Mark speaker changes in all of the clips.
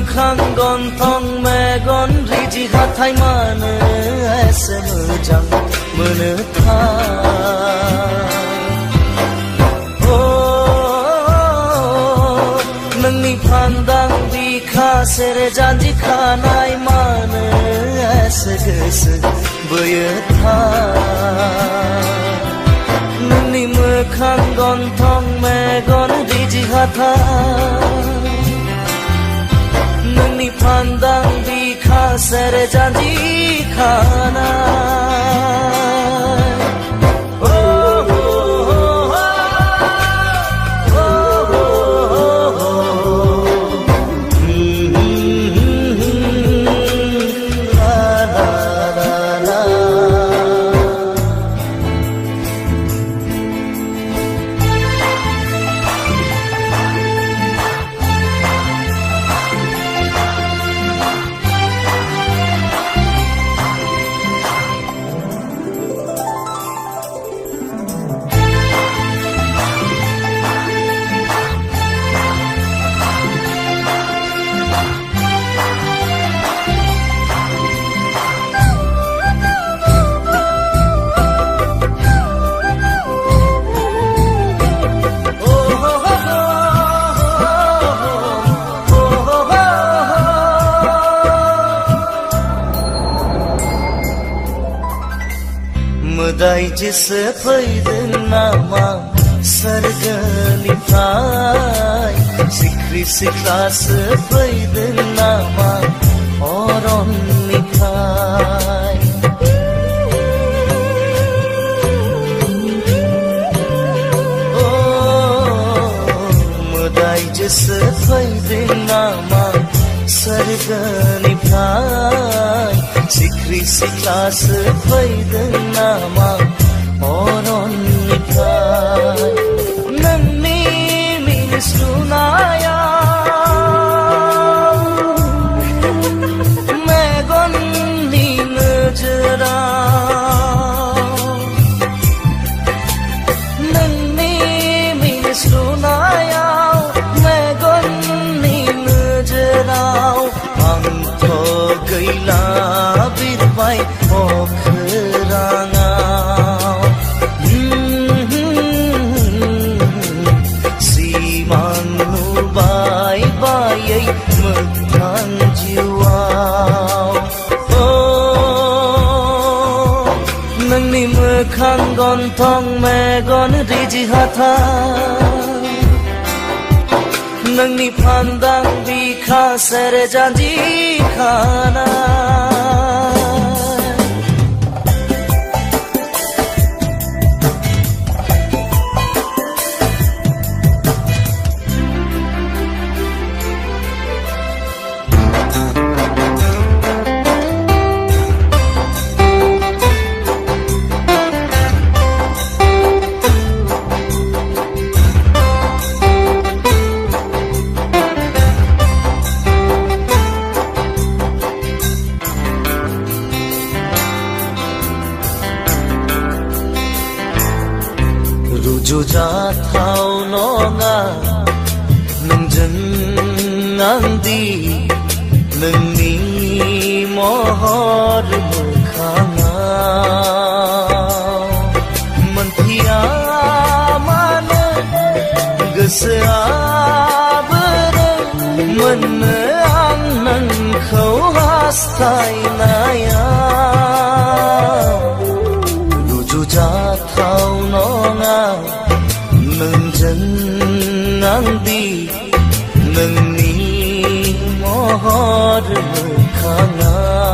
Speaker 1: मोखां गन्थं मेगन रिजि हाथाय मानो एसे मोजां मोनोथाय नोंनि फान्दां बिखा सेरे जानजि खानाय मानो एसे गोसो बोयोथाय नोंनि मोखां गन्थं मेगन रिजि हाथाय नोंनि फान्दां बिखा सेरे जानजि खानाय मोदायजोसो फैदों नामा सोरगोनिफ्राय सिख्रि सिख्लासो फैदों नामा अरननिफ्राय मोदायजोसो फैदों नामा सोरगोनिफ्राय सिख्रि सिख्लासो फैदों नामा अरननिफ्राय नोंनि मिनिस्लुनायाव मेगननि नोजोराव नोंनि मिनिस्लुनायाव मेगननि नोजोराव आंथ' गैला बिरबाय अख्राङाव सिमां नुबाय बायै मोगथां जिउआव नोंनि मोखां गन्थं मेगन रिजि हाथाय नोंनि फान्दां बिखा सेरे जानजि खानाय रुजुजाथाव नङा नोंजों आंदि नोंनि महर मोखाङाव मोनथिया मानो गोसोआ बोरो मोननो आं नोंखौ हास्थायनायाव रुजुजाथाव नङा नोंजों आंदि नोंनि महर मोखाङाव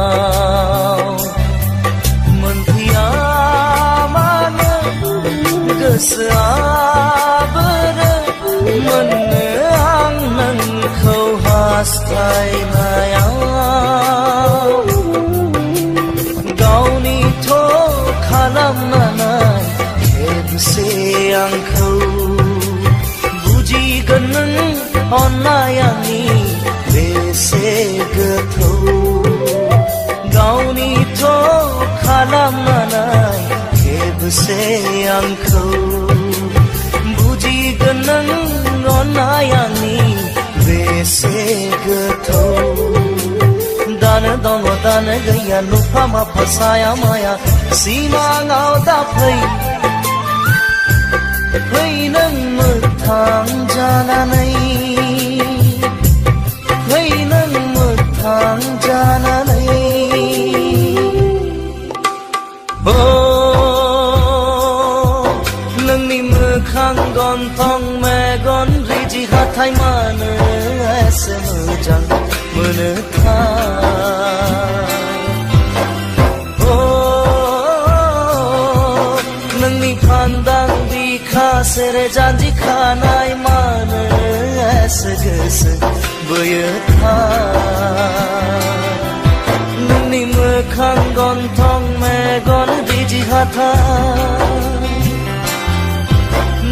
Speaker 1: मोनथिया मानो गोसोआ बोरो मोननो आं नोंखौ हास्थायनायाव गावनिथ' खालामनानै खेबसे आंखौ बुजिगोन नों अननाय आंनि बेसे गोथौ गावनिथ' खालामनानै खेबसे आंखौ बुजिगोन नों अननाय आंनि बेसे गोथौ दानो दङ दानो गैया नुफा माफा साया माया सिमाङाव दा फै नों मोगथां जानानै फै नों मोगथां जानानै नोंनि मोखां गन्थं मेगन रिजि हाथाय मानो एसे मोजां मोनो नोंनि फान्दां बिखा सेरे जानजि खानाय मानो एसे गोसो बोयो नोंनि मोखां गन्थं मेगन रिजि हाथाय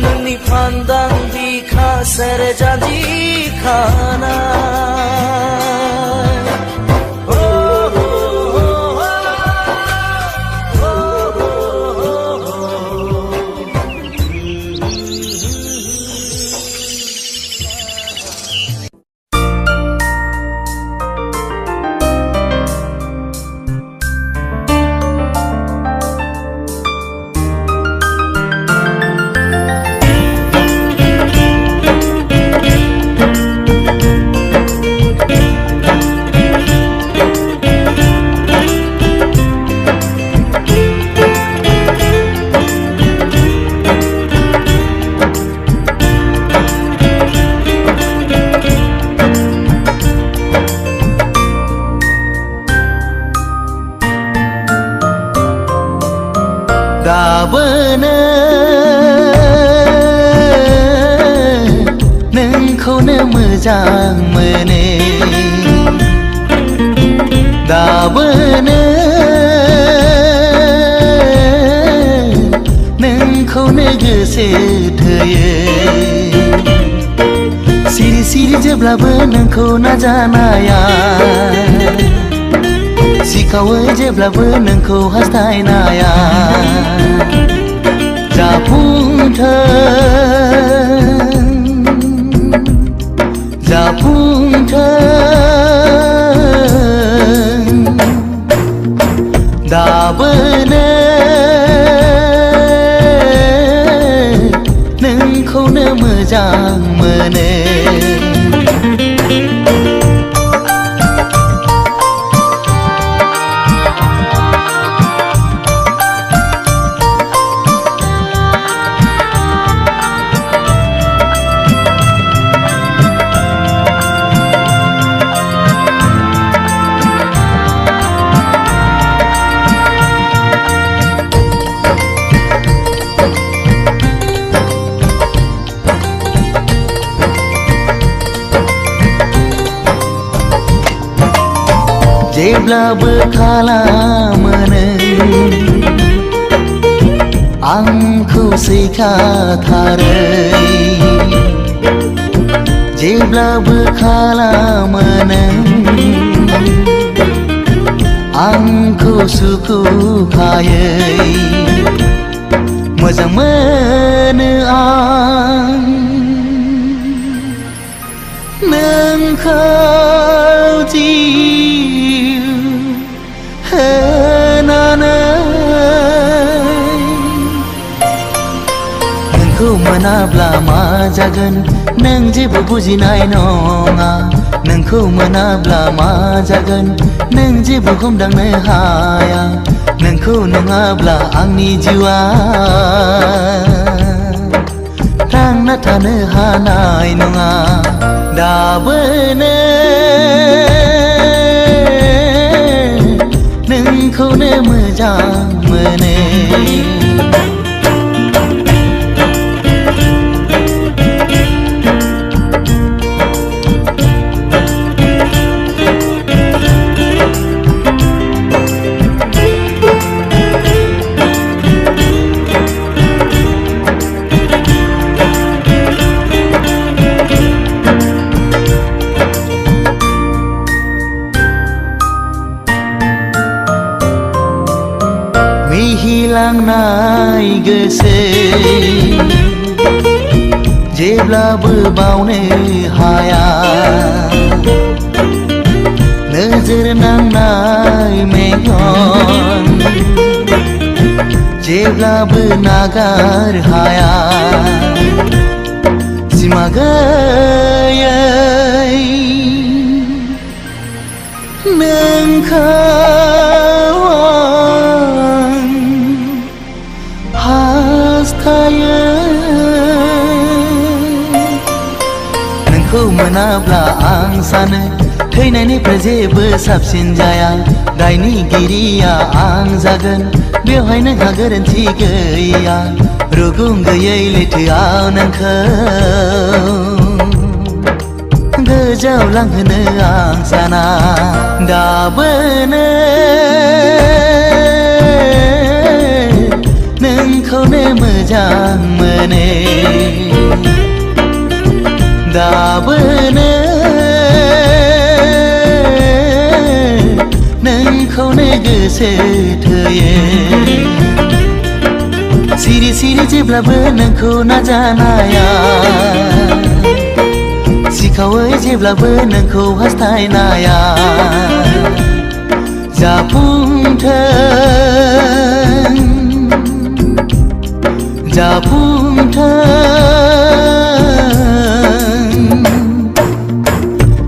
Speaker 1: नोंनि फान्दां बिखा सेरे जानजि खानाय
Speaker 2: गाबोनो नोंखौनो मोजां मोनो गाबोनो नोंखौनो गोसो थोयो सिरि सिरि जेब्लाबो नोंखौ नाजानाया सिखावो जेब्लाबो नोंखौ हास्थायनाया जाफुंथों दाबोनो नोंखौनो मोजां मोनो जेब्लाबो खालामो नों आंखौ सैखाथारै जेब्लाबो खालामो नों आंखौ सुखुखायै मोजां मोनो आं नोंखौ नोंखौ मोनाब्ला मा जागोन नों जेबो बुजिनाय नङा नोंखौ मोनाब्ला मा जागोन नों जेबो हमदांनो हाया नोंखौ नङाब्ला आंनि जिउआ थांना थानो हानाय नङा दाबोनो नोंखौनो मोजां मोनो मिहिलांनाय गोसो जेब्लाबो बावनो हाया जेब्लाबो नागार हाया सिमा गैयै नोंखौ आं हास्थायो नोंखौ मोनाब्ला आं सानो थैनायनिफ्राय जेबो साबसिन जाया दायनिगिरिया आं जागोन बेवहाय नोंहा गोरोन्थि गैया रुगुं गैयै लैथोआव नोंखौ गोजौआव लांहोनो आं साना दाबोनो नोंखौनो मोजां मोनो दाबोनो नोंखौनो गोसो थोयो सिरि सिरि जेब्लाबो नोंखौ नाजानाया सिखावै जेब्लाबो नोंखौ हास्थायनाया जाफुंथों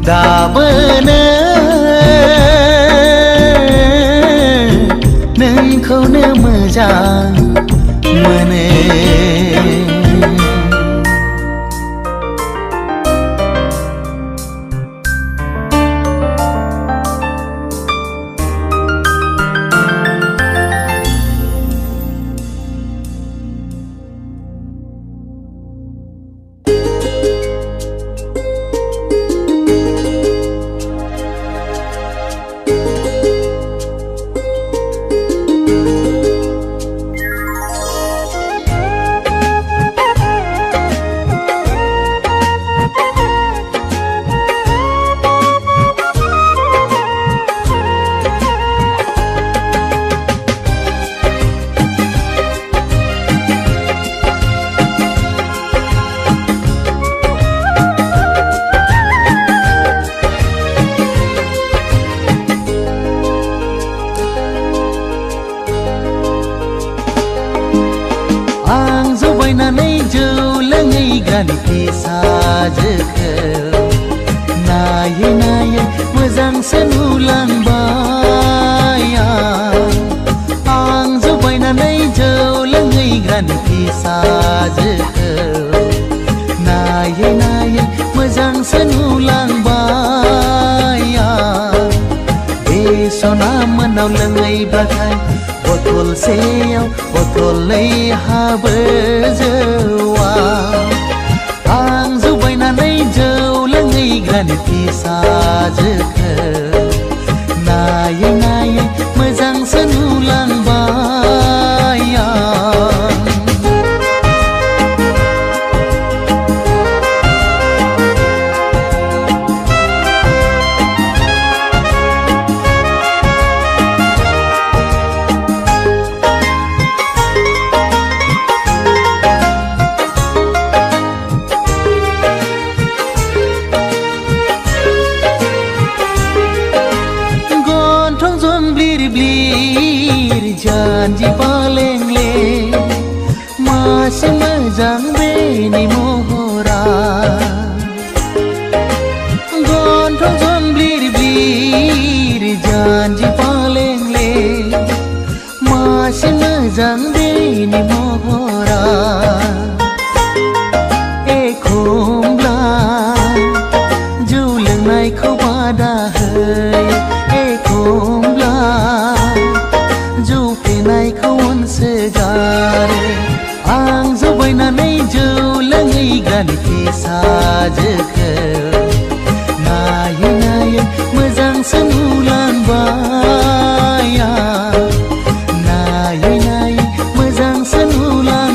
Speaker 2: दाबोनो नोंखौनो मोजां मोनो जौ लोङै गानखि साजोखौ नायै नायै मोजांसो नुलांबाय आं जौ बायनानै जौ लोङै गानखि साजोखौ नायै नायै मोजांसो नुलांबाय बे सना मोनाव लोङैब्लाथाय बथलसेयाव बथलनै हाबो जौआ आं जौ बायनानै जौ लोङै गानखि साजोखौ नायै नायै मोजांसो नुलांबाय जानजि पालेंले मासे मोजां बेनि महरा गन्थं जंब्लिर ब्लिर जानजि पालेंले मासे मोजां बेनि महरा एखमब्ला जौ लोंनायखौ बादा होयो एखमब्ला जौ फेनायखौ अनसोगारो आं जौ बायनानै जौ लोङै गानखि साजोखौ नायै नायै मोजांसो नुलांबाय नायै नायै मोजांसो नुलांबाय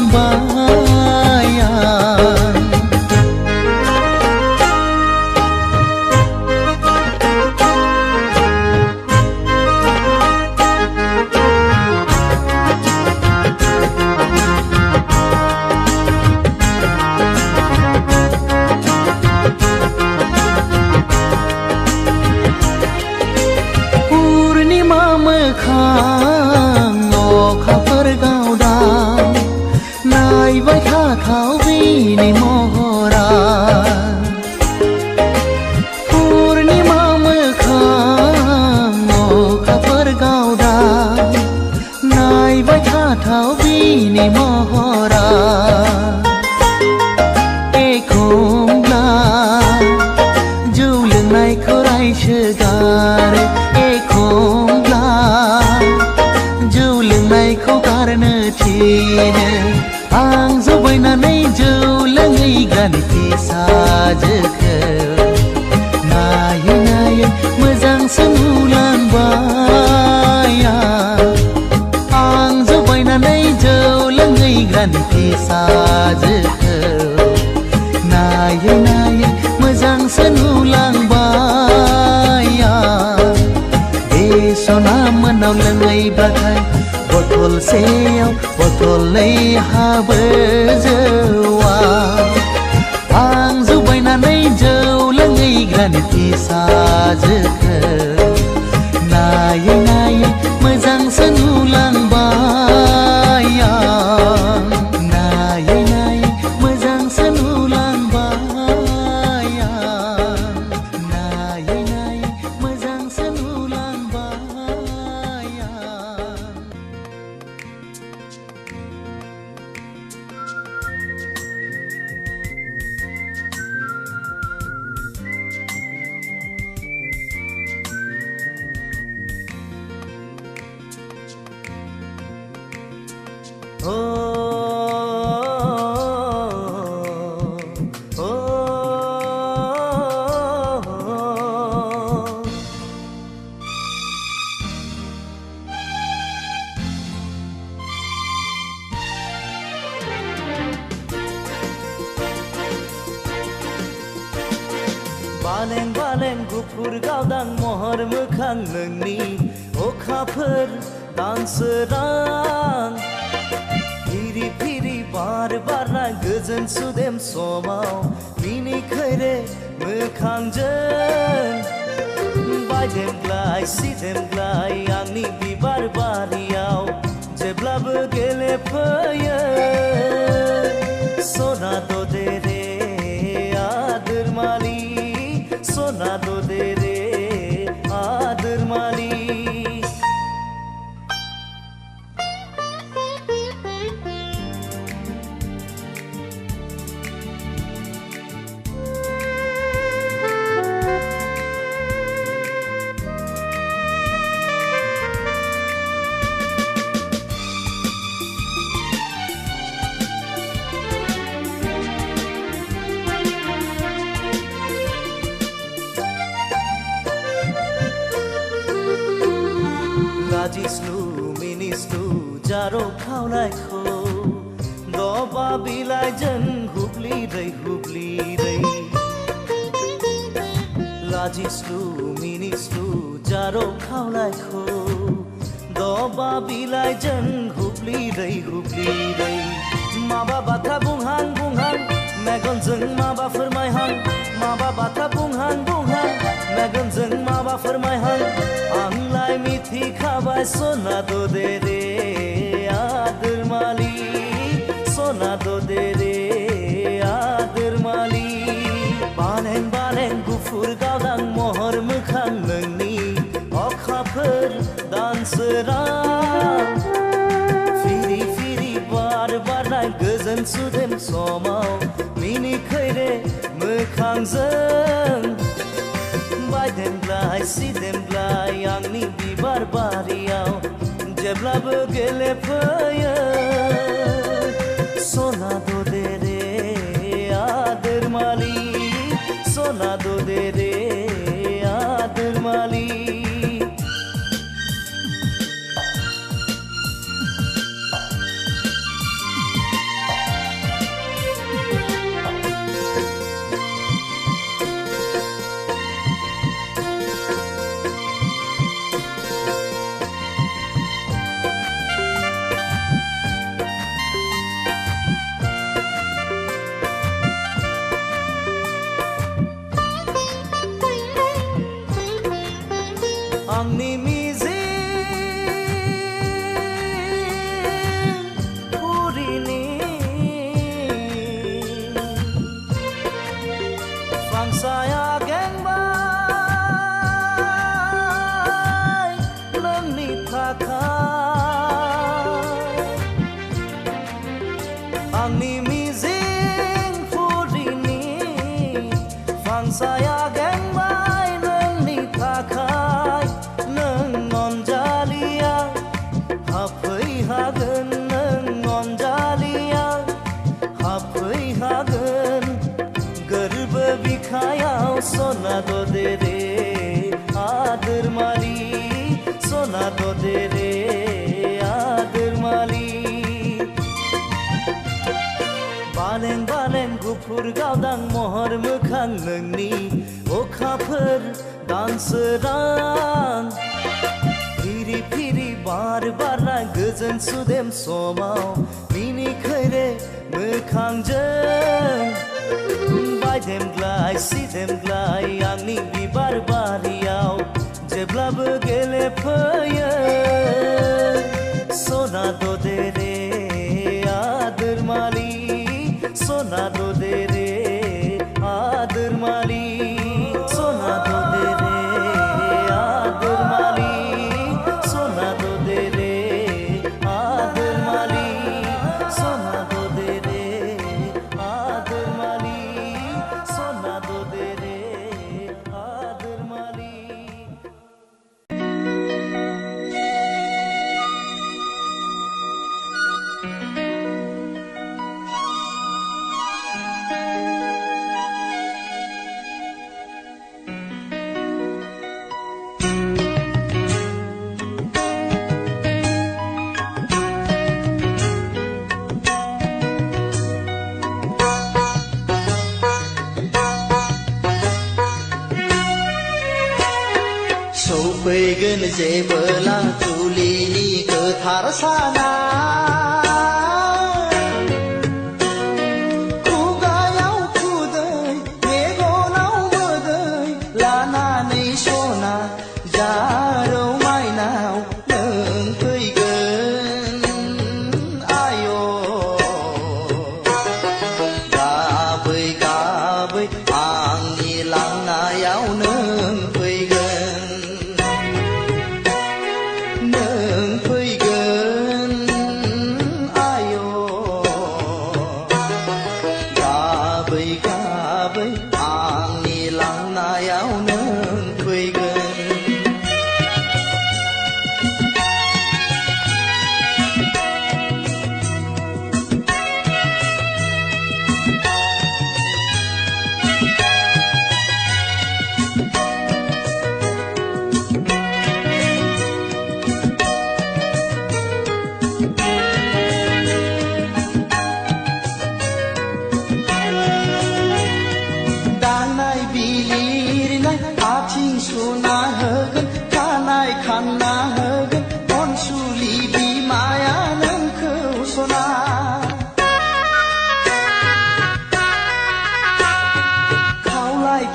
Speaker 2: गोमोथाव बिनि महरा एखमब्ला जौ लोंनायखौ रायसोगारो एखमब्ला जौ लोंनायखौ गारनो थिनो आं जबायनानै जौ लोंहैग्रानि फिसाजोखौ नायै नायै मोजांसो नुलांबाय आं जबायनानै जौ लोंहैग्रानि फिसाजोखौ नायै नायै मोजांसो नुलांबाय बे सना मोनाव लोंहैब्लाथाय बथलसेयाव बथलनै हाबो जौआ आं जबायनानै जौ लोंहैग्रानि फिसाजोखौ नायै नायै मोजांसो नुलांबाय नायै नायै मोजांसो नुलांबाय नायै नायै मोजांसो नुलांबाय
Speaker 1: Oh, oh, oh. बालें बालें गुफुर गावदां महर मोखां नोंनि अखाफोर दानसोरां फिरि फिरि बार बारनाय गोजोन सुदेम समाव मिनिखैरे मोखांजों बायदेमग्लाय सिदेमग्लाय आंनि बिबार बारियाव जेब्लाबो गेलेफैयो सना दे रे आदोर मालि सना दे रे आदोर मालि लाजिस्लु मिनिस्लु जारो खावनायखौ दबा बिलाइजों हुब्लिरै हुब्लिरै लाजिस्लु मिनिस्लु जारो खावनायखौ दबा बिलाइजों हुब्लिरै हुब्लिरै माबा बाथ्रा बुंहां बुंहां मेगनजों माबा फोरमायहां माबा बाथ्रा बुंहां बुंहां मेगनजों माबा फोरमायहां आंलाय मिथिखाबाय सना दे रे आदोर मालि सना दे रे आदोर मालि बालें बालें गुफुर गावदां महर मोखां नोंनि अखाफोर दानसोरां फिरि फिरि बार बारनाय गोजोन सुदेम समाव मिनिखैरे मोखांजों बायदेमग्लाय सिदेमग्लाय आंनि बिबार बारियाव जेब्लाबो गेलेफैयो सना दे रे आदोर मालि सना दे रे आदोर मालि आंनि मिजिं पुरिनि फांसाया गेंबाय नोंनि थाखाय गावदां महर मोखां नोंनि अखाफोर दानसोरां फिरि फिरि बार बारना गोजोन सुदेम समाव मिनिखैरे मोखांजों बायदेमग्लाय सिदेमग्लाय आंनि बिबार बारियाव जेब्लाबो गेलेफैयो सना ददे रे आदोर मालि सना ददे रे आदोर मालि सना ददे रे आदोर मालि सना ददे रे आदोर मालि सना ददे रे आदोर मालि सना ददे रे आदोर मालि
Speaker 2: सौफैगोन जेबोला जुलिनि गोथार साना खुगायाव खुदै मेगनाव मोदै लानानै सना जारौ माइनाव नों फैगोन आय' गाबै गाबै आंनि लांनायाव नों फैगोन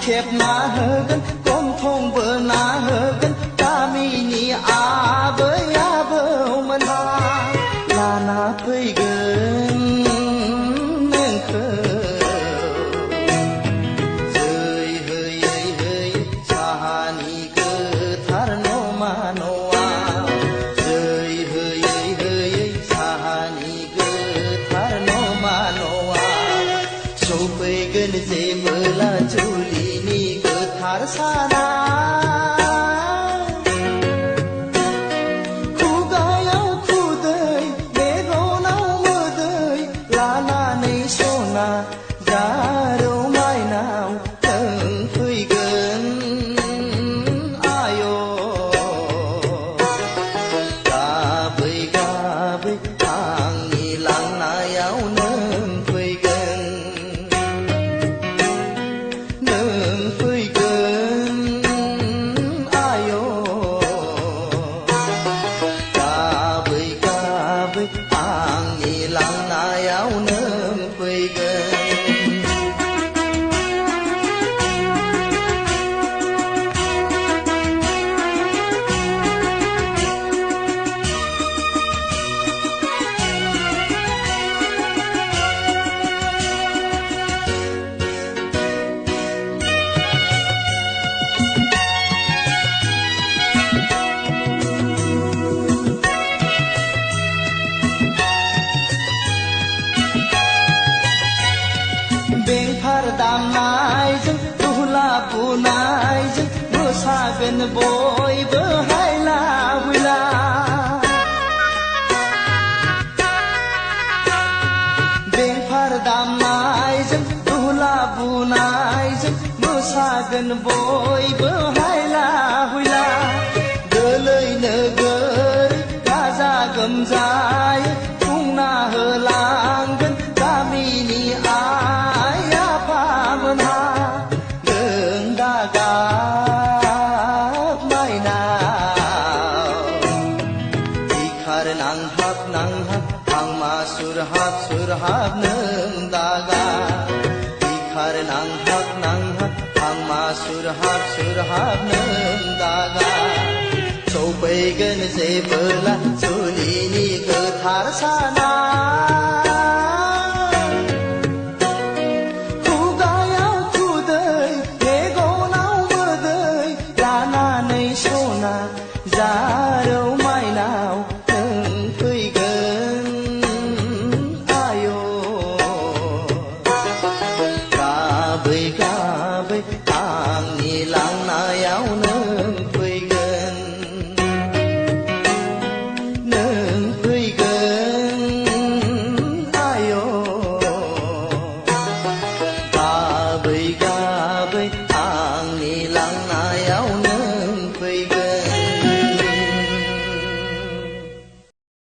Speaker 2: खेबना होगोन गन्थंबो ना होगोन गामिनि आबै आबौमोनहा लाना फैगोन नोंखौ जै होयै होयै साहानि गोथार नमा न'आ जै होयै होयै साहानि गोथार नमा न'आ सौफैगोन जेबोला जुलिनि गोथार साना खुगायाव खुदै मेगनाव मोदै लानानै सना जारौ माइनाव नों फैगोन आय' गाबै गाबै आंनि लांनायाव नों फैगोन आय' गाबै गाबै आंनि लांनायाव नों फैगोन बेंफार दामनायजों दुहला बुनायजों मोसागोन बयबो हायला हुइला बेंफार दामनायजों दुहला बुनायजों मोसागोन बयबो हायला हुइला गोलै नोगोर गाजा गोमजायै खुंना होलांगोन गामिनि आइ आफा सान